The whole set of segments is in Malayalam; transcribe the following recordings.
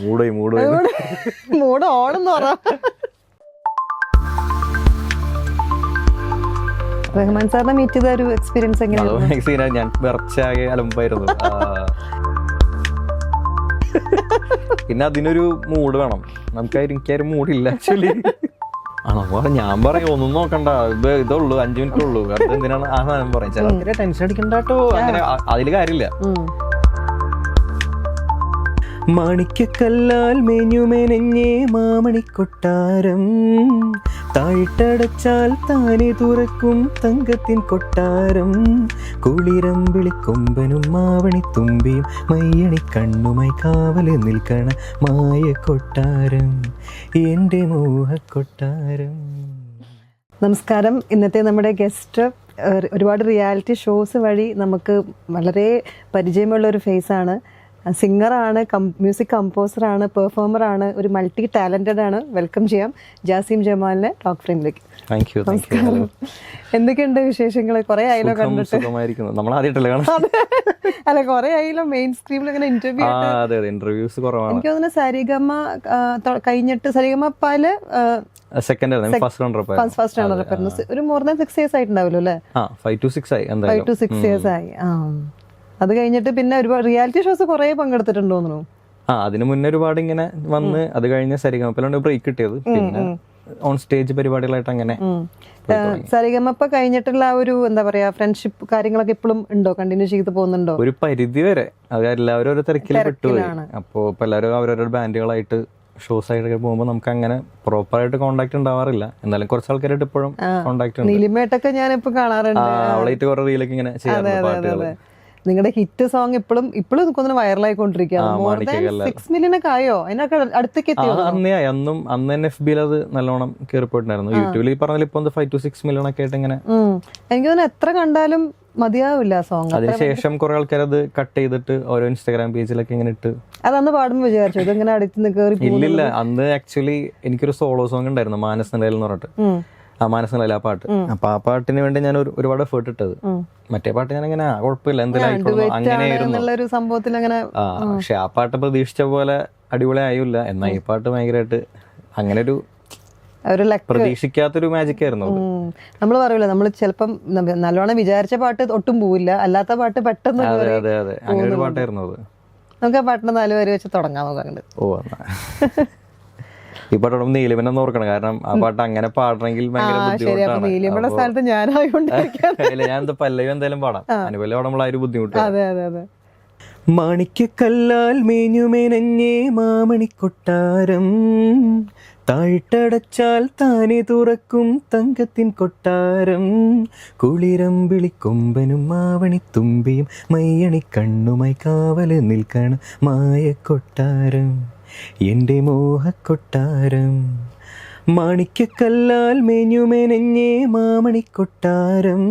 മൂഡ് ഓണെന്ന് പറ. റഹ്മാൻ സാറിനെ മീറ്റ് ചെയ്ത ഒരു എക്സ്പീരിയൻസ് എങ്ങനെയാണ്? ഞാൻ വിറച്ചാകെ അലമ്പായിരുന്നു. പിന്നെ അതിനൊരു മൂഡ് വേണം. എനിക്കൊരു മൂഡില്ല ആക്ച്വലി. ആണോ, ഞാൻ പറയും ഒന്നും നോക്കണ്ട, ഇതുള്ളൂ 5 മിനിറ്റ് ഉള്ളൂ, വെറുതെ എന്തിനാണ് ആ സാധനം പറയും. ചിലർക്ക് ടെൻഷൻ അടിക്കണ്ടോ, അങ്ങനെ അതില് കാര്യമില്ല. മാണിക്കല്ലാൽ മേഞ്ഞുമെനഞ്ഞേ മാമണിക്കൊട്ടാരം, താഴിട്ടടച്ചാൽ താനെ തുറക്കും തങ്കത്തിൻ കൊട്ടാരം, കുളിരം വിളിക്കൊമ്പനും മാവണി തുമ്പിയും മയ്യണി കണ്ണുമായി കാവല് നിൽക്കണ മായ കൊട്ടാരം, എൻ്റെ മോഹക്കൊട്ടാരം. നമസ്കാരം. ഇന്നത്തെ നമ്മുടെ ഗസ്റ്റ് ഒരുപാട് റിയാലിറ്റി ഷോസ് വഴി നമുക്ക് വളരെ പരിചയമുള്ള ഒരു ഫേസാണ്. സിംഗറാണ്, മ്യൂസിക് കമ്പോസറാണ്, പെർഫോമറാണ്, ഒരു മൾട്ടി ടാലന്റഡ് ആണ്. വെൽക്കം ചെയ്യാം ജാസിം ജമാലിനെ ടോക്ക് ഫ്രെയിമിലേക്ക്. എന്തൊക്കെയുണ്ട് വിശേഷങ്ങൾ? കുറെ ആയല്ലോ കണ്ടിട്ട്. അല്ല, കുറെ ആയല്ലോ മെയിൻ സ്ക്രീനിൽ ഇങ്ങനെ ഇന്റർവ്യൂസ് കുറവാണ്. എനിക്ക് തോന്നുന്നു സരിഗമ കഴിഞ്ഞിട്ട് സരിഗമ പാല് ഫസ്റ്റ് റണ്ണർ ഒരു മോർ ദാൻ 6 years ആയിട്ടുണ്ടാവല്ലോ അല്ലേ? 5 to 6 ആയി. അത് കഴിഞ്ഞിട്ട് പിന്നെ ഒരുപാട് റിയാലിറ്റി ഷോസ് കുറെ പങ്കെടുത്തിട്ടുണ്ടോ തോന്നുന്നു. അതിന് മുന്നേ ഒരുപാട് ഇങ്ങനെ വന്ന്, അത് കഴിഞ്ഞ സരിഗമപ്പലാണ് ബ്രേക്ക് കിട്ടിയത്. പിന്നെ ഓൺ സ്റ്റേജ് പരിപാടികളായിട്ട് അങ്ങനെ. സരിഗമപ്പ കഴിഞ്ഞിട്ടുള്ള ഒരു എന്താ പറയാ ഫ്രണ്ട്ഷിപ്പ് കാര്യങ്ങളൊക്കെ ഇപ്പോഴും ഉണ്ടോ? കണ്ടിന്യൂ ചെയ്ത് പോകുന്നുണ്ടോ? ഒരു പരിധി വരെ. അത് എല്ലാവരും ഓരോ തിരക്കിൽ പെട്ടുപോയി. അപ്പോ ഇപ്പൊ എല്ലാവരും അവരവരുടെ ബാൻഡുകളായിട്ട് ഷോസ് ആയിട്ടൊക്കെ പോകുമ്പോൾ നമുക്ക് അങ്ങനെ പ്രോപ്പർ ആയിട്ട് കോൺടാക്ട് ഉണ്ടാവാറില്ല. എന്നാലും കുറച്ച് ആൾക്കാരായിട്ട് ഇപ്പോഴും കോൺടാക്ട് ഉണ്ട്. നീലിമേട്ടൊക്കെ ഞാൻ ഇപ്പൊ കാണാറുണ്ട്. അവളായിട്ട് കുറെ റീലൊക്കെ ഇങ്ങനെ ചെയ്യാറുണ്ട്. നിങ്ങളുടെ ഹിറ്റ് സോങ് ഇപ്പോഴും വൈറലായിക്കൊണ്ടിരിക്കുകയാണ്. 6 million ഒക്കെ ആയോ? അതിനൊക്കെ അടുത്തേക്ക് അന്നും അന്ന് തന്നെ FB അത് നല്ലോണം കയറിപ്പോയിട്ടുണ്ടായിരുന്നു. യൂട്യൂബിൽ ഈ പറഞ്ഞാൽ ഇപ്പൊ 5 to 6 million ഒക്കെ ആയിട്ട് ഇങ്ങനെ. എനിക്ക് തോന്നുന്നു എത്ര കണ്ടാലും മതിയാവില്ല സോങ്. അതിനുശേഷം കുറെ ആൾക്കാർ അത് കട്ട് ചെയ്തിട്ട് ഓരോ ഇൻസ്റ്റാഗ്രാം പേജിലൊക്കെ ഇങ്ങനെ ഇട്ട് അതന്ന് പാടുമ്പോൾ വിചാരിച്ചു ഇതെങ്ങനെ അടുത്ത് കയറി. ഇല്ലില്ല, അന്ന് ആക്ച്വലി എനിക്കൊരു സോളോ സോങ് ഉണ്ടായിരുന്നു, മാനസ് നിലയിൽ എന്ന് പറഞ്ഞിട്ട്. മാനസ് നിലയിൽ ആ പാട്ട്. അപ്പൊ ആ പാട്ടിന് വേണ്ടി ഞാൻ ഒരുപാട് എഫേർട്ട് ഇട്ടത്. മറ്റേ പാട്ട് ഞാൻ അങ്ങനെ കുഴപ്പമില്ല എന്തെങ്കിലും അങ്ങനെയായിരുന്നു സംഭവത്തിൽ അങ്ങനെ. പക്ഷെ ആ പാട്ട് പ്രതീക്ഷിച്ച പോലെ അടിപൊളി ആയില്ല. എന്നാൽ ഈ പാട്ട് ഭയങ്കരമായിട്ട് അങ്ങനെ ഒരു പ്രതീക്ഷിക്കാത്തൊരു മാജിക് ആയിരുന്നു. നമ്മൾ പറയൂല, നമ്മൾ ചിലപ്പം നല്ലോണം വിചാരിച്ച പാട്ട് ഒട്ടും പോവില്ല, അല്ലാത്ത പാട്ട് പെട്ടെന്ന്. അതെ അങ്ങനെ ഒരു പാട്ടായിരുന്നു അത്. നമുക്ക് ആ പാട്ടിന് 4 വരി വെച്ച് തുടങ്ങാൻ നോക്കാറുണ്ട്. ഈ പാട്ടോടും നീലിമനെന്ന് ഓർക്കണം, കാരണം ആ പാട്ട് അങ്ങനെ പാടണമെങ്കിൽ ഭയങ്കര ബുദ്ധിമുട്ടാണ്. ഞാൻ പല്ലവി എന്തായാലും പാടാം, അനുപല്ലി പാടുമ്പോൾ ആ ഒരു ബുദ്ധിമുട്ട്. മാണിക്കല്ലാൽ മേഞ്ഞുമേനഞ്ഞേ മാമണിക്കൊട്ടാരം, താഴിട്ടടച്ചാൽ താനെ തുറക്കും തങ്കത്തിൻ കൊട്ടാരം, കുളിരം വിളിക്കൊമ്പനും മാവണി തുമ്പിയും മയ്യണി കണ്ണുമായി കാവല് നിൽക്കണ മായ കൊട്ടാരം, എൻ്റെ മോഹക്കൊട്ടാരം. മാണിക്കല്ലാൽ മേഞ്ഞുമെനഞ്ഞേ മാമണിക്കൊട്ടാരം,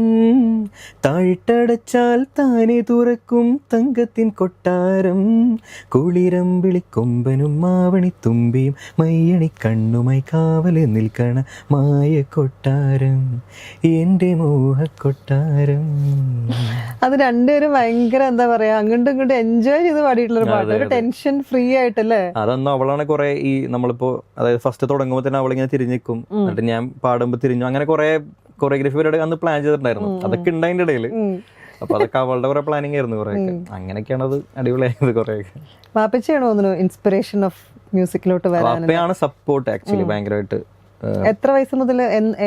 താഴിട്ടടച്ചാൽ താനെ തുറക്കും തങ്കത്തിൻ കൊട്ടാരം, കുളിരം വിളിക്കൊമ്പനും മാവണി തുമ്പിയും മയ്യണി കണ്ണുമായി കാവല് നിൽക്കണ മായ കൊട്ടാരം, എൻ്റെ മോഹക്കൊട്ടാരം. അത് രണ്ടുപേരും ഭയങ്കര എന്താ പറയാ അങ്ങോട്ടും ഇങ്ങോട്ടും എൻജോയ് ചെയ്ത് പാടിയിട്ടുള്ള പാട്ട്, ഒരു ടെൻഷൻ ഫ്രീ ആയിട്ടല്ലേ. അതൊന്നും അവളാണ് കുറെ ഈ നമ്മളിപ്പോ അതായത് ഫസ്റ്റ് തുടങ്ങുമ്പോൾ തന്നെ അവളിങ്ങനെ തിരിഞ്ഞിക്കും, എന്നിട്ട് ഞാൻ പാടുമ്പോ തിരിഞ്ഞു, അങ്ങനെ കുറെ കൊറിയോഗ്രാഫി പരിപാടി അന്ന് പ്ലാൻ ചെയ്തിട്ടുണ്ടായിരുന്നു. അതൊക്കെ ഉണ്ടായതിന്റെ ഇടയിൽ. അപ്പൊ അതൊക്കെ അവളുടെ കുറെ പ്ലാനിങ് ആയിരുന്നു കുറെയൊക്കെ. അങ്ങനെയൊക്കെയാണ് അത് അടിപൊളിയായത് കുറെയൊക്കെ. വാപ്പച്ചിയാണോ തോന്നുന്നു ഇൻസ്പിറേഷൻ ഓഫ് മ്യൂസിക്കിലോട്ട് വരാൻ? വാപ്പയാണ് സപ്പോർട്ട് ആക്ച്വലി ഭയങ്കരമായിട്ട്. എത്ര വയസ്സ് മുതൽ,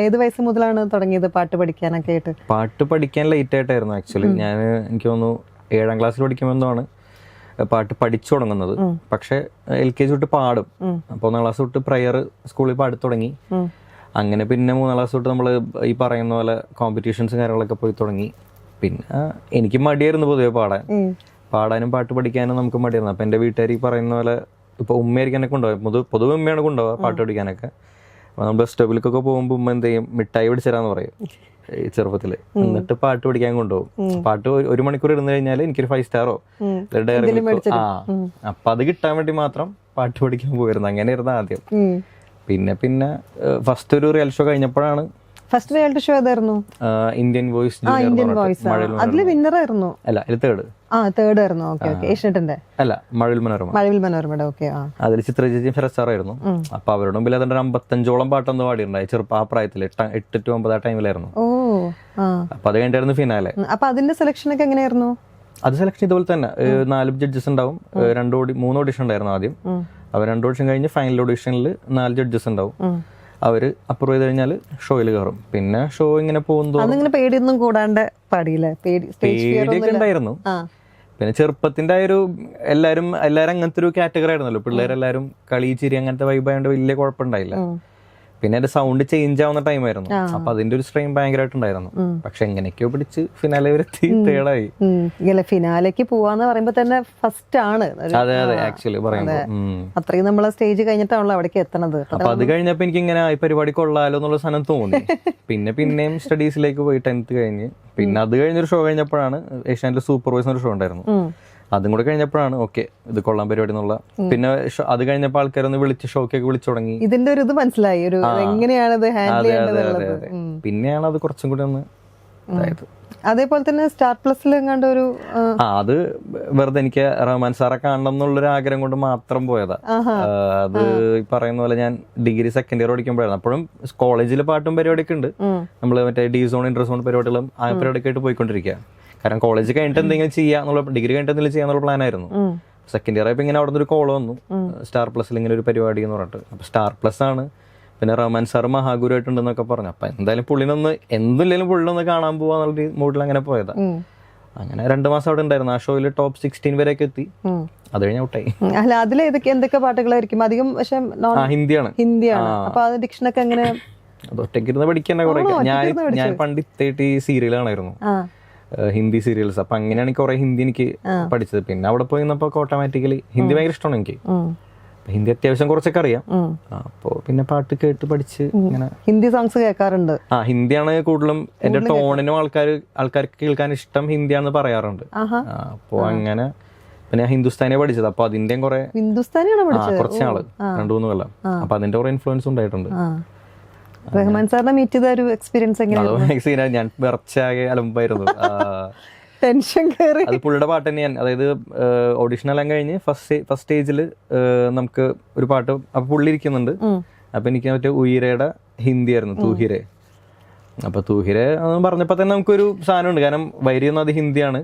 ഏത് വയസ്സ് മുതലാണ് തുടങ്ങിയത് പാട്ട് പഠിക്കാനൊക്കെ ആയിട്ട്? പാട്ട് പഠിക്കാൻ ലേറ്റ് ആയിട്ടായിരുന്നു ആക്ച്വലി. ഞാൻ എനിക്ക് തോന്നുന്നു 7ാം ക്ലാസ്സിൽ പഠിക്കുമ്പോഴാണ് പാട്ട് പഠിച്ചു തുടങ്ങുന്നത്. പക്ഷെ LKG തൊട്ട് പാടും. അപ്പൊ 1ാം ക്ലാസ് തൊട്ട് പ്രയർ സ്കൂളിൽ പാടി തുടങ്ങി. അങ്ങനെ പിന്നെ 3ാം ക്ലാസ് തൊട്ട് നമ്മൾ ഈ പറയുന്ന പോലെ കോമ്പറ്റീഷൻസും കാര്യങ്ങളൊക്കെ പോയി തുടങ്ങി. പിന്നെ എനിക്ക് മടിയായിരുന്നു പൊതുവെ പാടാനും പാട്ട് പഠിക്കാനും നമുക്ക് മടിയായിരുന്നു. അപ്പൊ എന്റെ വീട്ടുകാർ ഈ പറയുന്ന പോലെ ഇപ്പൊ ഉമ്മയായിരിക്കും എന്നെ കൊണ്ടുപോകുക, പൊതുവെ ഉമ്മയാണ് കൊണ്ടുപോകുക പാട്ട് പഠിക്കാനൊക്കെ. നമ്മൾ ബസ് സ്റ്റോപ്പിലേക്കൊക്കെ പോകുമ്പോൾ ഉമ്മ എന്ത് ചെയ്യും, മിഠായി പിടിച്ചരാന്ന് പറയും ഈ ചെറുപ്പത്തില്. എന്നിട്ട് പാട്ട് പഠിക്കാൻ കൊണ്ടുപോകും. പാട്ട് 1 മണിക്കൂർ ഇരുന്ന് കഴിഞ്ഞാൽ എനിക്കൊരു 5 സ്റ്റാറോ അപ്പൊ അത് കിട്ടാൻ വേണ്ടി മാത്രം പാട്ട് പഠിക്കാൻ പോയിരുന്നു. അങ്ങനെയായിരുന്നു ആദ്യം. പിന്നെ ഫസ്റ്റ് ഒരു റിയൽ ഷോ കഴിഞ്ഞപ്പോഴാണ് ഫസ്റ്റ് റിയാലിറ്റി ഷോ ഏതായിരുന്നു? Indian voice Indian voice. അതില് വിന്നർ ആയിരുന്നു? അല്ല, ഇത് തേർഡ്. തേർഡ് ആയിരുന്നു. Okay okay. ഏഷ്യനെറ്റിന്റെ അല്ല, മഴവിൽ മനോരമ. മഴവിൽ മനോരമയുടെ. ഓക്കെ. അതിൽ ചിത്രചേച്ചിയും ശരസാറായിരുന്നു. അപ്പൊ അവരുടെ മുമ്പിൽ അതിന്റെ 55ഓളം പാട്ടൊന്നും പാടിയിട്ടുണ്ടായി ആ പ്രായത്തില് 8 to 9 ആ ടൈമിലായിരുന്നു. ഓ. അപ്പൊ അത് കഴിഞ്ഞായിരുന്നു ഫിനാലെ. അപ്പൊ അതിന്റെ സെലക്ഷൻ ഒക്കെ എങ്ങനെയായിരുന്നു? അത് സെലക്ഷൻ ഇതുപോലെ തന്നെ 4 ജഡ്ജസ് ഉണ്ടാവും. 3 ഓഡിഷൻ ഉണ്ടായിരുന്നു ആദ്യം. അവർ 2 ഓഡിഷൻ കഴിഞ്ഞ് ഫൈനൽ ഓഡിഷനിൽ 4 ജഡ്ജസ് ഉണ്ടാവും. അവര് അപ്രൂവ് ചെയ്ത് കഴിഞ്ഞാൽ ഷോയിൽ കയറും. പിന്നെ ഷോ ഇങ്ങനെ പോകുന്നു. അതിങ്ങനെ പേടിയൊന്നും കൂടാണ്ട് പാടിയില്ലേ? പേടിയൊക്കെ ഉണ്ടായിരുന്നു. പിന്നെ ചെറുപ്പത്തിന്റെ ആ ഒരു എല്ലാരും അങ്ങനത്തെ ഒരു കാറ്റഗറി ആയിരുന്നല്ലോ. പിള്ളേരെല്ലാരും കളി ചിരി അങ്ങനത്തെ വൈബായോണ്ട് വലിയ കുഴപ്പമുണ്ടായില്ല. പിന്നെ എന്റെ സൗണ്ട് ചേഞ്ച് ആവുന്ന ടൈമായിരുന്നു. അപ്പൊ അതിന്റെ ഒരു സ്ട്രെയിൻ ഭയങ്കരമായിട്ടുണ്ടായിരുന്നു. പക്ഷെ എങ്ങനെയൊക്കെയോ പിടിച്ച് ഫിനാലെ വരെത്തി തേർഡായി. ഫിനാലേക്ക് പോവാന്ന് പറയുമ്പോ തന്നെ ഫസ്റ്റ് ആണ്. അതെ അതെ, ആക്ച്വലി പറയുമ്പോ അത്രയും നമ്മളെ സ്റ്റേജ് കഴിഞ്ഞിട്ടാണല്ലോ അവിടേക്ക് എത്തണത്. അപ്പൊ അത് കഴിഞ്ഞപ്പോ എനിക്ക് ഇങ്ങനെ ഈ പരിപാടി കൊള്ളാലോ എന്നുള്ള സാധനം തോന്നി. പിന്നെയും സ്റ്റഡീസിലേക്ക് പോയി 10th കഴിഞ്ഞ്. പിന്നെ അത് കഴിഞ്ഞൊരു ഷോ കഴിഞ്ഞപ്പോഴാണ് ഏഷ്യാനെറ്റിൽ സൂപ്പർവൈസർ ഒരു ഷോ ഉണ്ടായിരുന്നു. അതും കൂടെ കഴിഞ്ഞപ്പോഴാണ് ഓക്കെ ഇത് കൊള്ളാൻ പരിപാടി എന്നുള്ള. പിന്നെ അത് കഴിഞ്ഞപ്പോൾ ആൾക്കാരൊന്ന് വിളിച്ച് ഷോക്കൊക്കെ വിളിച്ചു തുടങ്ങി. ഇതിന്റെ ഒരു ഇത് മനസ്സിലായി, ഒരു എങ്ങനെയാണ് ഹാൻഡിൽ ചെയ്യേണ്ടത്. പിന്നെയാണ് അത് കുറച്ചും കൂടി ഒന്ന് ഇതായത്. അതേപോലെ തന്നെ സ്റ്റാർ പ്ലസിൽ എങ്ങാണ്ട് ഒരു അത് വെറുതെ എനിക്ക് റഹ്മാൻ സാറെ കാണണം എന്നുള്ളൊരു ആഗ്രഹം കൊണ്ട് മാത്രം പോയതാ. അത് പറയുന്ന പോലെ ഞാൻ ഡിഗ്രി സെക്കൻഡ് ഇയർ പഠിക്കുമ്പോഴായിരുന്നു. അപ്പോഴും കോളേജിലെ പാട്ടും പരിപാടിയൊക്കെ ഉണ്ട്. നമ്മള് മറ്റേ ഡി സോൺ ഇന്റർ സോൺ പരിപാടികളും ആ പരിപാടിയൊക്കെ ആയിട്ട് പോയിക്കൊണ്ടിരിക്കുക. കാരണം കോളേജ് കഴിഞ്ഞിട്ട് എന്തെങ്കിലും ചെയ്യാന്നുള്ള, ഡിഗ്രി കഴിഞ്ഞിട്ട് എന്തെങ്കിലും ചെയ്യാന്നുള്ള പ്ലാൻ ആയിരുന്നു. സെക്കൻഡ് ഇയർ ആയപ്പോൾ ഇങ്ങനെ അവിടെ നിന്ന് ഒരു കോൾ വന്നു, സ്റ്റാർ പ്ലസിൽ ഇങ്ങനെ ഒരു പരിപാടി എന്ന് പറഞ്ഞിട്ട്. അപ്പൊ സ്റ്റാർ പ്ലസ് ആണ്. പിന്നെ റഹ്മാൻ സാർ മഹാഗുരു ആയിട്ടുണ്ടെന്നൊക്കെ പറഞ്ഞു. അപ്പൊ എന്തായാലും പുള്ളിനൊന്ന് എന്തില്ലെങ്കിലും പുള്ളിനൊന്ന് കാണാൻ പോവാന്നുള്ള മൂഡിൽ അങ്ങനെ പോയതാ. അങ്ങനെ 2 മാസം അവിടെ ഉണ്ടായിരുന്നു. ആ ഷോയിൽ ടോപ്പ് 16 വരെയൊക്കെ എത്തി. അത് കഴിഞ്ഞ ഔട്ടായി. അല്ല, അതിൽ എന്തൊക്കെ പാട്ടുകളായിരിക്കും അധികം? പക്ഷെ ഹിന്ദിയാണ്. അപ്പൊ അത് ഡിക്ഷനൊക്കെ എങ്ങനെ? അത് ഒറ്റയ്ക്കിരുന്ന് പഠിക്കാൻ കുറെ. ഞാൻ പണ്ട് ഇത്തേട്ട് സീരിയൽ കാണായിരുന്നു, ഹിന്ദി സീരിയൽസ്. അപ്പൊ അങ്ങനെയാണ് കുറെ ഹിന്ദി എനിക്ക് പഠിച്ചത്. പിന്നെ അവിടെ പോയി ഓട്ടോമാറ്റിക്കലി ഹിന്ദി ഭയങ്കര ഇഷ്ടമാണ് എനിക്ക്. ഹിന്ദി അത്യാവശ്യം കുറച്ചൊക്കെ അറിയാം. അപ്പോ പിന്നെ പാട്ട് കേട്ട് പഠിച്ച് ഇങ്ങനെ ഹിന്ദി സോങ്സ് കേൾക്കാറുണ്ട്. ഹിന്ദിയാണ് കൂടുതലും എന്റെ ടോണിനും ആൾക്കാർക്ക് കേൾക്കാൻ ഇഷ്ടം ഹിന്ദിയാണെന്ന് പറയാറുണ്ട്. അപ്പോ അങ്ങനെ പിന്നെ ഹിന്ദുസ്ഥാനിയെ പഠിച്ചത്. അപ്പൊ അതിന്റെയും കുറെ കുറച്ച് നാള് 2-3 കൊല്ലം. അപ്പൊ അതിന്റെ കുറെ ഇൻഫ്ലുവൻസ് ഉണ്ടായിട്ടുണ്ട്. റഹ്മാൻ സാറിനെ മീറ്റ് ചെയ്ത ഒരു എക്സ്പീരിയൻസ് എങ്ങനെയായിരുന്നു? ഞാൻ വിറച്ചാകെ അലമ്പായിരുന്നു. ടെൻഷൻ കയറി. അത് പുള്ളിയുടെ പാട്ട് തന്നെയാണ്. അതായത് ഓഡിഷൻ എല്ലാം കഴിഞ്ഞ് ഫസ്റ്റ് സ്റ്റേജിൽ നമുക്ക് ഒരു പാട്ട്, അപ്പൊ പുള്ളി ഇരിക്കുന്നുണ്ട്. അപ്പൊ എനിക്ക് മറ്റേ ഉയരയുടെ ഹിന്ദി ആയിരുന്നു, തൂഹിരെ. അപ്പൊ തൂഹിരെ പറഞ്ഞപ്പോ തന്നെ നമുക്കൊരു സാധനം ഉണ്ട്. കാരണം വൈരിയൊന്നും അത് ഹിന്ദിയാണ്,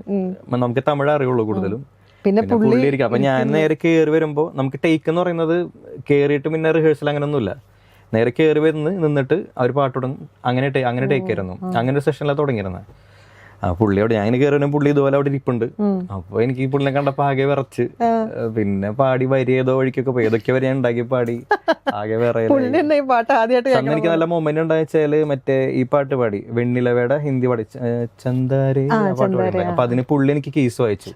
നമുക്ക് തമിഴ് അറിയുള്ളൂ കൂടുതലും. പിന്നെ പുള്ളി ഇരിക്കും. അപ്പൊ ഞാൻ നേരെ കയറി വരുമ്പോ നമുക്ക് ടേക്ക് എന്ന് പറയുന്നത് കയറിയിട്ട് പിന്നെ റിഹേഴ്സൽ അങ്ങനെയൊന്നുമില്ല. നേരെ കയറി വരുന്ന നിന്നിട്ട് അവർ പാട്ട് തുടങ്ങും. അങ്ങനെ ടേക്ക് ആയിരുന്നു. അങ്ങനെ ഒരു സെഷനിലാണ് തുടങ്ങിയിരുന്നത്. പുള്ളിയോട് ഞാൻ കയറി വരുമ്പോൾ പുള്ളി ഇതുപോലെ അവിടെ ഇരിപ്പുണ്ട്. അപ്പൊ എനിക്ക് ഈ പുള്ളിനെ കണ്ടപ്പോ ആകെ വിറച്ച്. പിന്നെ വരി ഏതോ വഴിക്കൊക്കെ പോയി. ഏതൊക്കെ വരെ ഞാൻ ഉണ്ടാക്കി പാടി. ആകെ വേറെ എനിക്ക് നല്ല മൊമെന്റ് ഉണ്ടായെച്ചാല് മറ്റേ ഈ പാട്ട് പാടി, വെണ്ണിലവയുടെ ഹിന്ദി പാടി, ചന്ദാരേ പാട്ട് പാടി. അപ്പൊ അതിന് പുള്ളി എനിക്ക് കീസ് വായിച്ചു.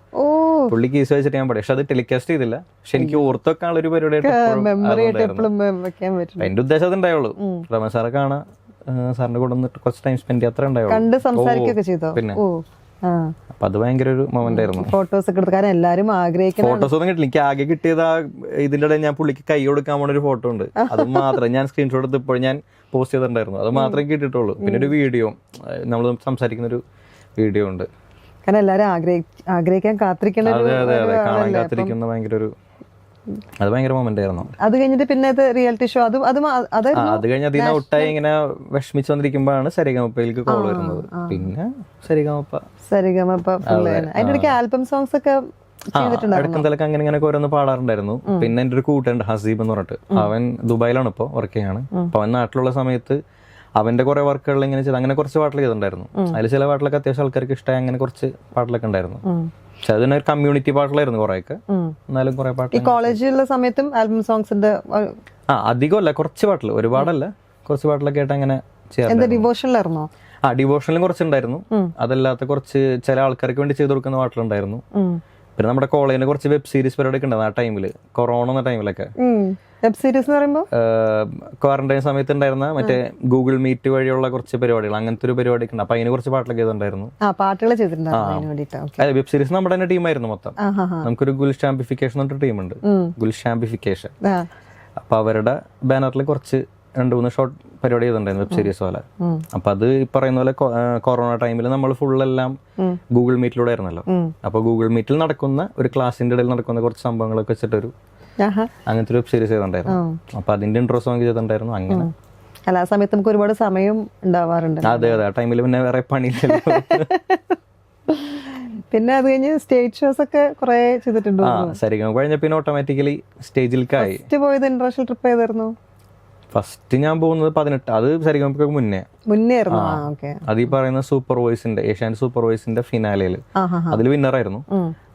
പുള്ളി കീസ് വായിച്ചിട്ട് ഞാൻ പാടി. പക്ഷെ അത് ടെലികാസ്റ്റ് ചെയ്തില്ല. പക്ഷെ എനിക്ക് ഓർത്തൊക്കെയുള്ള ഒരു പരിപാടി. എന്റെ ഉദ്ദേശം അത് ഉണ്ടായുള്ളൂ, റഹ്മാൻ സാറെ കാണാൻ, സാറിന്റെ കൂടെ കുറച്ച് ടൈം സ്പെൻഡ് ചെയ്യാൻ അത്ര ഉണ്ടായുള്ളൂ. പിന്നെ അപ്പൊ അത് ഭയങ്കര ഒരു മൊമെന്റ് ആയിരുന്നു. ഫോട്ടോസ് ഒന്നും കിട്ടില്ല. എനിക്ക് ആകെ കിട്ടിയത് ഇതിന്റെ ഇടയിൽ ഞാൻ പുള്ളിക്ക് കൈ കൊടുക്കാൻ പോണ ഒരു ഫോട്ടോ ഉണ്ട്. അത് മാത്രം ഞാൻ സ്ക്രീൻഷോട്ട് എടുത്ത് ഇപ്പോൾ ഞാൻ പോസ്റ്റ് ചെയ്തിട്ടുണ്ടായിരുന്നു. അത് മാത്രമേ കിട്ടിയിട്ടുള്ളൂ. പിന്നെ ഒരു വീഡിയോ, നമ്മൾ സംസാരിക്കുന്ന ഒരു വീഡിയോ ഉണ്ട്. കാരണം എല്ലാരും ആഗ്രഹിക്കാൻ കാത്തിരിക്കുന്ന ഭയങ്കര ഒരു, അത് ഭയങ്കര മൊമെന്റ് ആയിരുന്നു. അത് കഴിഞ്ഞിട്ട് പിന്നെ റിയാലിറ്റി ഷോ അത് കഴിഞ്ഞ് അതിന് ഔട്ടായി ഇങ്ങനെ വിഷമിച്ചു വന്നിരിക്കുമ്പോഴാണ് സരിഗമപ്പയിലേക്ക് കോൾ വരുന്നത്. പിന്നെ സരിഗമപ്പ അതിന്റെ ആൽബം സോങ്സ് ഒക്കെ ഇടയ്ക്ക് അങ്ങനെ ഓരോന്ന് പാടാറുണ്ടായിരുന്നു. പിന്നെ എന്റെ ഒരു കൂട്ടുണ്ട് ഹസീബ് എന്ന് പറഞ്ഞിട്ട്, അവൻ ദുബായിലാണ് ഇപ്പൊ വർക്ക് ചെയ്യാണ്. അപ്പൊ അവൻ നാട്ടിലുള്ള സമയത്ത് അവന്റെ കുറെ വർക്കുകൾ ഇങ്ങനെ ചെയ്ത് അങ്ങനെ കുറച്ച് പാട്ടുകൾ ചെയ്തിട്ടുണ്ടായിരുന്നു. അതിൽ ചില പാട്ടിലൊക്കെ അത്യാവശ്യം ആൾക്കാർക്ക് ഇഷ്ടമായി. അങ്ങനെ കുറച്ച് പാട്ടിലൊക്കെ ഉണ്ടായിരുന്നു. പക്ഷെ അതിന് ഒരു കമ്മ്യൂണിറ്റി പാട്ടിലായിരുന്നു കുറെയൊക്കെ. എന്നാലും കുറെ പാട്ട് കോളേജിലുള്ള സമയത്തും ആൽബം സോങ്സിന്റെ അധികമല്ല, കുറച്ച് പാട്ടിൽ, ഒരുപാടല്ല, കുറച്ച് പാട്ടിലൊക്കെ ആയിട്ട് അങ്ങനെ ചെയ്യാറുണ്ട്. ഡിവോഷനിലായിരുന്നോ? ഡിവോഷനിലും കുറച്ചുണ്ടായിരുന്നു. അതല്ലാത്ത കുറച്ച് ചില ആൾക്കാർക്ക് വേണ്ടി ചെയ്ത് കൊടുക്കുന്ന പാട്ടിലുണ്ടായിരുന്നു. പിന്നെ നമ്മുടെ കോളേജിന് കുറച്ച് വെബ് സീരീസ് പരിപാടിയൊക്കെ ഉണ്ടായിരുന്നു ആ ടൈമില്, കൊറോണ എന്ന ടൈമിലൊക്കെ. വെബ് സീരീസ് എന്ന് പറയുമ്പോൾ ക്വാറന്റൈൻ സമയത്ത് ഉണ്ടായിരുന്ന മറ്റേ ഗൂഗിൾ മീറ്റ് വഴിയുള്ള കുറച്ച് പരിപാടികൾ, അങ്ങനത്തെ ഒരു പരിപാടിയൊക്കെ ഉണ്ട്. അപ്പൊ അതിന് കുറച്ച് പാട്ടിലൊക്കെ ചെയ്തിട്ടുണ്ടായിരുന്നു. അതെ, വെബ് സീരീസ് നമ്മുടെ തന്നെ ടീമായിരുന്നു മൊത്തം. നമുക്കൊരു ഗുൽഷാംബിഫിക്കേഷൻ എന്നൊരു ടീമുണ്ട്, ഗുൽഷാംബിഫിക്കേഷൻ. അപ്പൊ അവരുടെ ബാനറിൽ കുറച്ച് 2-3 ഷോർട്ട് പരിപാടി ചെയ്തിട്ടുണ്ടായിരുന്നു, വെബ് സീരീസ് പോലെ. അപ്പൊ അത് ഈ പറയുന്ന പോലെ കൊറോണ ടൈമിൽ നമ്മൾ ഫുള്ളെല്ലാം ഗൂഗിൾ മീറ്റിലൂടെ ആയിരുന്നല്ലോ. അപ്പൊ ഗൂഗിൾ മീറ്റിൽ നടക്കുന്ന ഒരു ക്ലാസ്സിന്റെ ഇടയിൽ നടക്കുന്ന കുറച്ച് സംഭവങ്ങളൊക്കെ വെച്ചിട്ടൊരു അങ്ങനത്തെ ഒരു വെബ് സീരീസ് ചെയ്തിട്ടുണ്ടായിരുന്നു. അപ്പൊ അതിന്റെ ഇൻട്രോ സോങ് ചെയ്തിട്ടുണ്ടായിരുന്നു. അങ്ങനെ അല്ല, ആ സമയത്ത് നമുക്ക് ഒരുപാട് സമയം ഉണ്ടാവാറുണ്ട്. അതെ അതെ, ആ ടൈമിൽ പിന്നെ വേറെ പണിയില്ലല്ലോ. പിന്നെ അത് കഴിഞ്ഞ് സ്റ്റേജ് ഷോസ് ഒക്കെ കുറെ ചെയ്തിട്ടുണ്ട്. സരിഗമ കഴിഞ്ഞ പിന്നെ ഓട്ടോമാറ്റിക്കലി സ്റ്റേജിലേക്കായി. പോയത് ഇന്റർനാഷണൽ ട്രിപ്പ് ഏതായിരുന്നു? ഫസ്റ്റ് ഞാൻ പോകുന്നത് 18, അത് സരിഗമക്ക് മുന്നേ ആയിരുന്നു. അത് ഈ പറയുന്ന സൂപ്പർ വോയിസിന്റെ, ഏഷ്യാനെറ്റ് സൂപ്പർ വോയിസിന്റെ ഫിനാലയില് അതിൽ വിന്നറായിരുന്നു.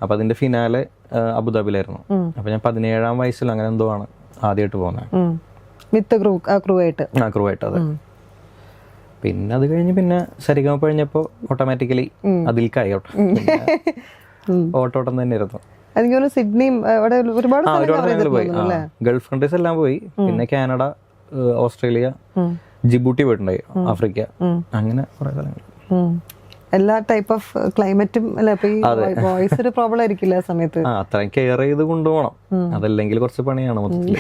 അപ്പൊ അതിന്റെ ഫിനാലെ അബുദാബിയിലായിരുന്നു. അപ്പൊ ഞാൻ 17-ാം വയസ്സിൽ അങ്ങനെ എന്തോ ആണ് ആദ്യമായിട്ട് പോകുന്നത്, ക്രൂ ആയിട്ട്. അതെ. പിന്നെ അത് കഴിഞ്ഞ് പിന്നെ സരിഗമ കഴിഞ്ഞപ്പോ ഓട്ടോമാറ്റിക്കലി അതിൽക്കായി. ഓട്ടോട്ടം തന്നെ ആയിരുന്നു. എനിക്ക് സിഡ്നിയും ഒരുപാട് പോയി, ഗൾഫ് കൺട്രീസ് എല്ലാം പോയി. പിന്നെ കാനഡ, ഓസ്ട്രേലിയ, ജിബൂട്ടി പോയിട്ടുണ്ടായി, ആഫ്രിക്ക, അങ്ങനെ കുറെ സ്ഥലങ്ങൾ. എല്ലാ ടൈപ്പ് ഓഫ് ക്ലൈമറ്റും അല്ല. വോയിസ് ഒരു പ്രോബ്ലം ആയിരിക്കില്ല ആ സമയത്ത്. അത്രയും കെയർ ചെയ്ത് കൊണ്ടുപോകണം, അതല്ലെങ്കിൽ കുറച്ച് പണിയാണ് മൊത്തത്തില്.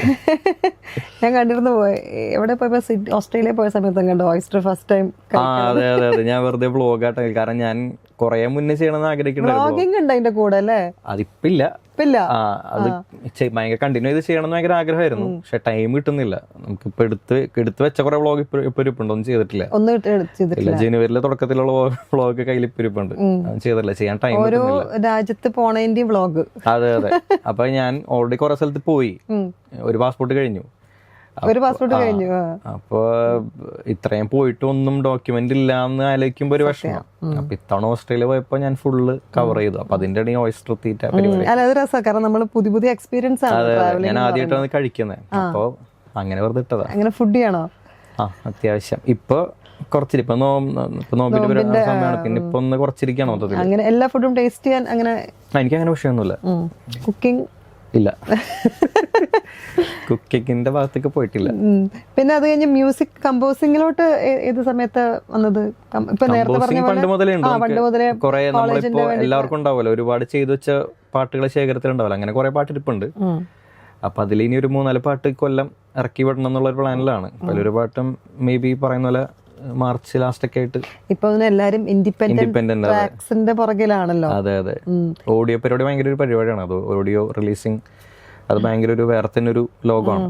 ഞാൻ കണ്ടിരുന്നു, എവിടെ പോയപ്പോ ഓസ്ട്രേലിയ പോയ സമയത്ത് കണ്ടു ഓയിസ്റ്റർ ഫസ്റ്റ് ടൈം. അതെ അതെ അതെ, ഞാൻ വെറുതെ വ്ളോഗ് ആയിട്ട്, കാരണം ഞാൻ കുറെ മുന്നേ ചെയ്യണമെന്ന് ആഗ്രഹിക്കുന്നുണ്ടായിരുന്നു. അതിപ്പില്ല, അത് ഭയങ്കര കണ്ടിന്യൂ ചെയ്ത് ചെയ്യണമെന്ന് ഭയങ്കര ആഗ്രഹമായിരുന്നു. പക്ഷെ ടൈം കിട്ടുന്നില്ല. നമുക്കിപ്പോ എടുത്ത് വെച്ച കുറെ വ്ളോഗ് ഇപ്പൊ ഇരിപ്പുണ്ടൊന്നും ചെയ്തിട്ടില്ല. ജനുവരിയിലെ തുടക്കത്തിലുള്ള വ്ളോഗ് കയ്യിൽ ഇപ്പൊ ഇരിപ്പുണ്ട്, ചെയ്തില്ല, ചെയ്യാൻ ടൈം രാജ്യത്ത് പോണതിന്റെ വ്ളോഗ്. അതെ അതെ. അപ്പൊ ഞാൻ ഓൾറെഡി കുറെ സ്ഥലത്ത് പോയി, ഒരു പാസ്പോർട്ട് കഴിഞ്ഞു. അപ്പൊ ഇത്രയും പോയിട്ട് ഒന്നും ഡോക്യുമെന്റ് ഇല്ലാന്ന് ആലോചിക്കുമ്പോ ഒരു വിഷമം. അപ്പൊ ഇത്തവണ ഓസ്ട്രേലിയ പോയപ്പോ ഞാൻ ഫുള്ള് കവർ ചെയ്തു. അപ്പൊ അതിന്റെ ഓയിസ്റ്റർ തീറ്റ പുതിയ എക്സ്പീരിയൻസ് ആണ്. ഞാൻ ആദ്യമായിട്ടാണ് കഴിക്കുന്നത്. അപ്പൊ അങ്ങനെ വെറുതെ ഇട്ടതാ. അങ്ങനെ ഫുഡിയാണോ? അത്യാവശ്യം. ഇപ്പൊ കുറച്ചിരിപ്പോ നോമ്പിന്റെ സമയമാണ്. പിന്നെ ഇപ്പൊ ഒന്ന് കുറച്ചിരിക്കണം മൊത്തത്തിൽ. അങ്ങനെ എല്ലാ ഫുഡും ടേസ്റ്റ് ചെയ്യാൻ അങ്ങനെ എനിക്ക് അങ്ങനെ വിഷയമൊന്നുമില്ല. കുക്കിംഗ് ഇല്ല, കുക്കിങ്ങിന്റെ ഭാഗത്തേക്ക് പോയിട്ടില്ല. പിന്നെ അത് കഴിഞ്ഞ് മ്യൂസിക് കമ്പോസിങ്ങിലോട്ട് ഏത് സമയത്ത് വന്നത്? പണ്ട് മുതലേ ഉണ്ട്. കുറെ നമ്മളിപ്പോ എല്ലാവർക്കും ഉണ്ടാവുമല്ലോ, ഒരുപാട് ചെയ്തു വെച്ച പാട്ടുകൾ ശേഖരത്തിലുണ്ടാവില്ല. അങ്ങനെ കുറെ പാട്ടിരിപ്പുണ്ട്. അപ്പൊ അതിൽ ഇനി ഒരു 3-4 പാട്ട് കൊല്ലം ഇറക്കി വിടണം എന്നുള്ള ഒരു പ്ലാനിലാണ്. ഒരു പാട്ടും മേ ബി പറയുന്ന പോലെ മാർച്ച് ലാസ്റ്റ് ഒക്കെ ആയിട്ട്. ഇപ്പൊ എല്ലാരും ഇൻഡിപെൻഡന്റ് പുറകിലാണല്ലോ. അതെ അതെ. ഓഡിയോ പരിപാടി ഭയങ്കര ഒരു പരിപാടിയാണ്. അത് ഓഡിയോ റിലീസിങ്, അത് ഭയങ്കര ഒരു വേറെ തന്നെ ഒരു ലോകമാണ്.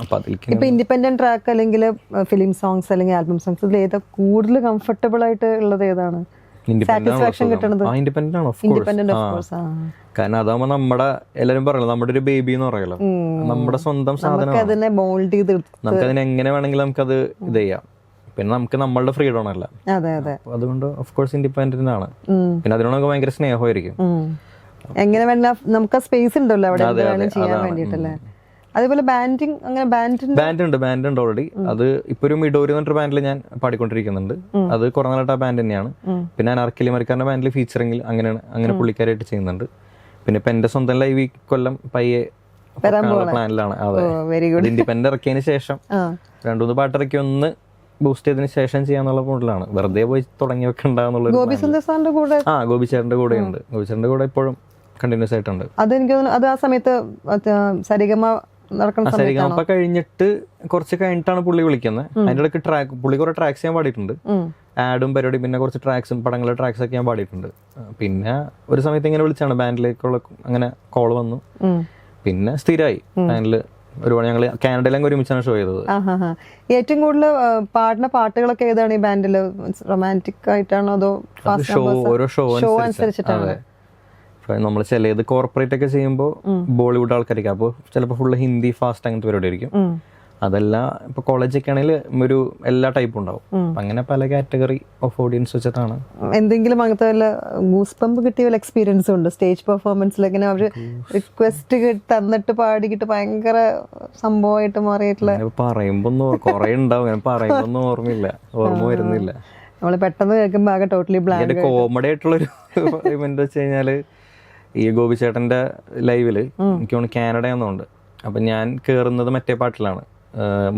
അപ്പൊ അതിലേക്ക് ഇപ്പൊ ഇൻഡിപെൻഡന്റ് ട്രാക്ക് അല്ലെങ്കിൽ ഫിലിം സോങ്സ് അല്ലെങ്കിൽ ആൽബം സോങ്സ്, ഇതിൽ ഏതാ കൂടുതൽ കംഫർട്ടബിൾ ആയിട്ട് ഉള്ളത്? ഏതാണ് സാറ്റിസ്ഫാക്ഷൻ കിട്ടുന്നത്? Independent of course. കാരണം അതാവുമ്പോ നമ്മുടെ എല്ലാരും പറയല്ലോ, നമ്മുടെ ഒരു ബേബി എന്ന് പറയല്ലോ, നമ്മുടെ സ്വന്തം സാധനം. നമുക്കതിനെ എങ്ങനെ വേണമെങ്കിലും നമുക്കത് ഇത് ചെയ്യാം. പിന്നെ നമുക്ക് നമ്മളുടെ ഫ്രീഡം ആണല്ലോ. അതുകൊണ്ട് ഓഫ് കോഴ്സ് ഇൻഡിപെൻഡന്റ് ആണ്. പിന്നെ അതിനോട് നമുക്ക് ഭയങ്കര സ്നേഹമായിരിക്കും. എങ്ങനെ വേണ്ട നമുക്ക് സ്പേസ് ഉണ്ടല്ലോ അവിടെ ചെയ്യാൻ വേണ്ടിട്ടല്ലേ. അതേപോലെ ബാൻഡിങ്, അങ്ങനെ ബാൻഡ് ഉണ്ട് ഓൾറെഡി. അത് ഇപ്പൊ ഒരു മിഡോരി എന്നൊരു ബാൻഡിൽ ഞാൻ പാടിക്കൊണ്ടിരിക്കുന്നുണ്ട്. അത് കുറെ നാളായിട്ട് ആ ബാൻഡ് തന്നെയാണ്. പിന്നെ അനാർക്കലി മരിക്കാരന്റെ ബാൻഡിൽ ഫീച്ചറിംഗിൽ അങ്ങനെ പുള്ളിക്കാരായിട്ട് ചെയ്യുന്നുണ്ട്. പിന്നെ ഇപ്പൊ എന്റെ സ്വന്തം ലൈവ് കൊല്ലം പയ്യെ പ്ലാനിലാണ്. അതെ, ഇൻഡിപെൻഡന്റ് ഇറക്കിയതിന് ശേഷം 2-3 പാട്ട് ഇറക്കി ഒന്ന് ബൂസ്റ്റ് ചെയ്തതിന് ശേഷം ചെയ്യാന്നുള്ള മോഡലാണ്. വെറുതെ പോയി തുടങ്ങി വെക്കണ്ടെന്നുള്ള. ഗോപി ചേട്ടന്റെ കൂടെ ഉണ്ട്. ഗോപിച്ചേട്ടന്റെ കൂടെ ഇപ്പോഴും കണ്ടിന്യൂസ് ആയിട്ടുണ്ട്. അതെനിക്ക് അത് ആ സമയത്ത് സരിഗമ കഴിഞ്ഞിട്ട് കുറച്ച് കഴിഞ്ഞിട്ടാണ് പുള്ളി വിളിക്കുന്നത്. അതിന്റെ ഇടയ്ക്ക് പുള്ളി കുറെ ട്രാക്സ് ഞാൻ പാടിയിട്ടുണ്ട്. ആഡും പരിപാടി, പിന്നെ കുറച്ച് ട്രാക്സും പടങ്ങളുടെ ട്രാക്സ് ഒക്കെ ഞാൻ പാടിയിട്ടുണ്ട്. പിന്നെ ഒരു സമയത്ത് ഇങ്ങനെ വിളിച്ചാണ് ബാൻഡിലേക്കുള്ള അങ്ങനെ കോള് വന്നു. പിന്നെ സ്ഥിരമായി ബാൻഡില് ഒരുപാട്. ഞങ്ങള് കാനഡയിലും ഒരുമിച്ചാണ് ഷോ ചെയ്തത്. ഏറ്റവും കൂടുതൽ പാടുന്ന പാട്ടുകളൊക്കെ ഏതാണ് ഈ ബാൻഡില്? റൊമാൻറ്റിക് ആയിട്ടാണോ അതോ ഓരോ ഷോ അനുസരിച്ചിട്ടാണ്? നമ്മൾ ചിലത് കോർപ്പറേറ്റ് ഒക്കെ ചെയ്യുമ്പോൾ ബോളിവുഡ് ആൾക്കാരിക്കും. അപ്പോൾ ചിലപ്പോൾ ഫുള്ള് ഹിന്ദി ഫാസ്റ്റ് അങ്ങനത്തെ പരിപാടി ആയിരിക്കും. അതല്ല ഇപ്പൊ കോളേജൊക്കെ ആണെങ്കിൽ ഒരു എല്ലാ ടൈപ്പും ഉണ്ടാവും. അങ്ങനെ പല കാറ്റഗറി ഓഫ് ഓഡിയൻസ് വെച്ചിട്ടാണ്. എന്തെങ്കിലും അങ്ങനത്തെ വല്ല ഗൂസ് പമ്പ് കിട്ടിയ വല്ല എക്സ്പീരിയൻസ് ഉണ്ട് സ്റ്റേജ് പെർഫോമൻസിൽ? ഇങ്ങനെ അവര് റിക്വസ്റ്റ് തന്നിട്ട് പാടിക്കിട്ട് ഭയങ്കര സംഭവമായിട്ട് മാറിയിട്ടുള്ള? പറയുമ്പോ കുറെ ഉണ്ടാവും, പറയുമ്പോ ഓർമ്മ വരുന്നില്ല. നമ്മള് പെട്ടെന്ന് കേൾക്കുമ്പോ ആകെ ടോട്ടലി ബ്ലാങ്ക്. കോമഡി ആയിട്ടുള്ളൊരു ഇവന്റ് വെച്ച് കഴിഞ്ഞാല് ഈ ഗോപിച്ചേട്ടന്റെ ലൈവില് എനിക്ക് തോന്നുന്നു കാനഡയെന്നുണ്ട്. അപ്പൊ ഞാൻ കേറുന്നത് മറ്റേ പാട്ടിലാണ്,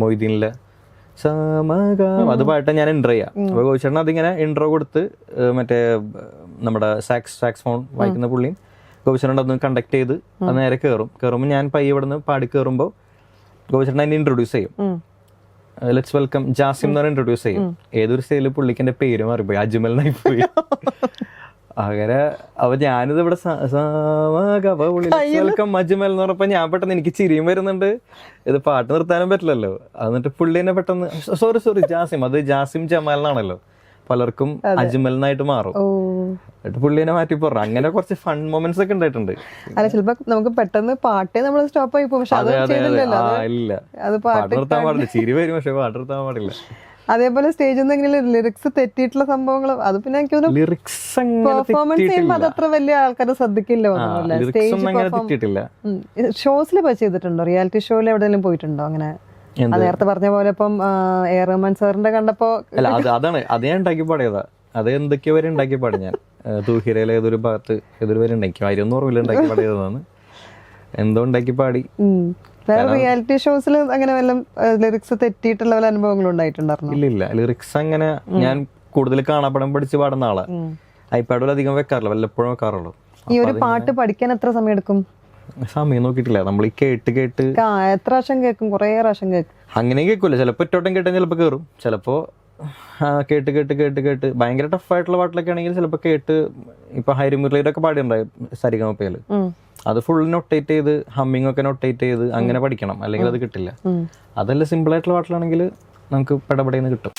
മൊയ്തീനിലെ അത് പാട്ട് ഞാൻ ഇൻട്രോ ചെയ്യാം. അപ്പൊ ഗോപിച്ചേട്ടൻ അതിങ്ങനെ ഇൻട്രോ കൊടുത്ത് മറ്റേ നമ്മുടെ സാക്സ്ഫോൺ വായിക്കുന്ന പുള്ളിയും ഗോപിച്ചേട്ടൻ അതൊന്ന് കണ്ടക്ട് ചെയ്ത് അത് നേരെ കയറുമ്പോൾ ഞാൻ പയ്യെ ഇവിടെ നിന്ന് പാടി കയറുമ്പോൾ ഗോപിച്ചേട്ടൻ അതിനെ ഇൻട്രൊഡ്യൂസ് ചെയ്യും. ലെറ്റ്സ് വെൽക്കം ജാസിം എന്ന് പറഞ്ഞ ഇൻട്രൊഡ്യൂസ് ചെയ്യും. ഏതൊരു സ്റ്റേജിൽ പുള്ളിക്ക് എന്റെ പേര് മാറിപ്പോയി, അജ്മൽ പോയി. അങ്ങനെ അപ്പൊ ഞാനിത് ഇവിടെ വെൽക്കം അജ്മൽ എന്ന് പറഞ്ഞപ്പോ ഞാൻ പെട്ടെന്ന് എനിക്ക് ചിരിയും വരുന്നുണ്ട്, ഇത് പാട്ട് നിർത്താനും പറ്റില്ലല്ലോ. എന്നിട്ട് പുള്ളി തന്നെ പെട്ടെന്ന് സോറി ജാസിം, അത് ജാസിം ജമാൽ എന്നാണല്ലോ, പലർക്കും അജ്മൽ എന്നായിട്ട് മാറും. എന്നിട്ട് പുള്ളിനെ മാറ്റി പറഞ്ഞു. അങ്ങനെ കുറച്ച് ഫൺ മൊമെന്റ്സ് ഒക്കെ ഉണ്ടായിട്ടുണ്ട്. അല്ല ചിലപ്പോ നമുക്ക് പെട്ടെന്ന് പാട്ടേ നമ്മൾ സ്റ്റോപ്പ് ആയി പോകും, പക്ഷെ അത് ചെയ്തില്ലല്ലോ. ഇല്ല, അത് പാട്ട് നിർത്താൻ പാടില്ല, ചിരി വരും പക്ഷെ പാട്ട് നിർത്താൻ പാടില്ല. അതേപോലെ സ്റ്റേജിൽ നിന്ന് എങ്ങനെയും ലിറിക്സ് തെറ്റിയിട്ടുള്ള സംഭവങ്ങൾ, അത് പിന്നെ എനിക്ക് തോന്നുന്നു ലിറിക്സ് പെർഫോമൻസ് ചെയ്യുമ്പോൾ അതത്ര വലിയ ആൾക്കാർ ശ്രദ്ധിക്കില്ല. ഷോസിൽ ചെയ്തിട്ടുണ്ടോ? റിയാലിറ്റി ഷോയിൽ എവിടെയെങ്കിലും പോയിട്ടുണ്ടോ? അങ്ങനെ നേരത്തെ പറഞ്ഞ പോലെ ഇപ്പം എ റഹ്മാൻ സാറിന്റെ കണ്ടപ്പോ അല്ല, അതാണ് അത് ഞാൻ ഉണ്ടാക്കി പാടിയതാ. അത് എന്തൊക്കെയോ വരെ ഉണ്ടാക്കി പാടി ഞാൻ. തൂഹിരയിലെ ഏതൊരു ഭാഗത്ത് ഏതൊരു വരെ ഉണ്ടാക്കി, ആയിരൊന്നും ഓർമ്മയില്ല ഉണ്ടാക്കി പാടിയതാണ്. എന്തോ ഉണ്ടാക്കി പാടി. വേറെ റിയാലിറ്റി ഷോസിൽ അങ്ങനെ വല്ല ലിറിക്സ് തെറ്റിയിട്ടുള്ള വല്ല അനുഭവങ്ങൾ ഉണ്ടായിട്ടുണ്ടായിരുന്നു? ഇല്ല, ലിറിക്സ് അങ്ങനെ ഞാൻ കൂടുതൽ കാണാപ്പടം പഠിച്ച് പാടുന്ന ആളാ. ഐപാഡിൽ അധികം വെക്കാറില്ല, വല്ലപ്പോഴും വെക്കാറുള്ളൂ. ഈ ഒരു പാട്ട് പഠിക്കാൻ എത്ര സമയം എടുക്കും? സമയം നോക്കിയിട്ടില്ല, നമ്മൾ ഈ കേട്ട് എത്ര പ്രാവശ്യം കേൾക്കും? കുറേ പ്രാവശ്യം കേൾക്കും. അങ്ങനെ കേൾക്കൂല, ചിലപ്പോൾ ഒറ്റോട്ടം കേട്ടാൽ ചിലപ്പോൾ കയറും, ചിലപ്പോ കേട്ട് ഭയങ്കര ടഫായിട്ടുള്ള പാട്ടിലൊക്കെ ആണെങ്കിൽ ചിലപ്പോൾ കേട്ട്. ഇപ്പൊ ഹരിമുരളിയുടെ പാടിയുണ്ടായി സരിഗമപ്പയില്, അത് ഫുൾ നൊട്ടേറ്റ് ചെയ്ത് ഹമ്മിങ് ഒക്കെ നൊട്ടേറ്റ് ചെയ്ത് അങ്ങനെ പഠിക്കണം, അല്ലെങ്കിൽ അത് കിട്ടില്ല. അതല്ല സിമ്പിൾ ആയിട്ടുള്ള പാട്ടിലാണെങ്കിൽ നമുക്ക് പെടപെടേന്ന് കിട്ടും.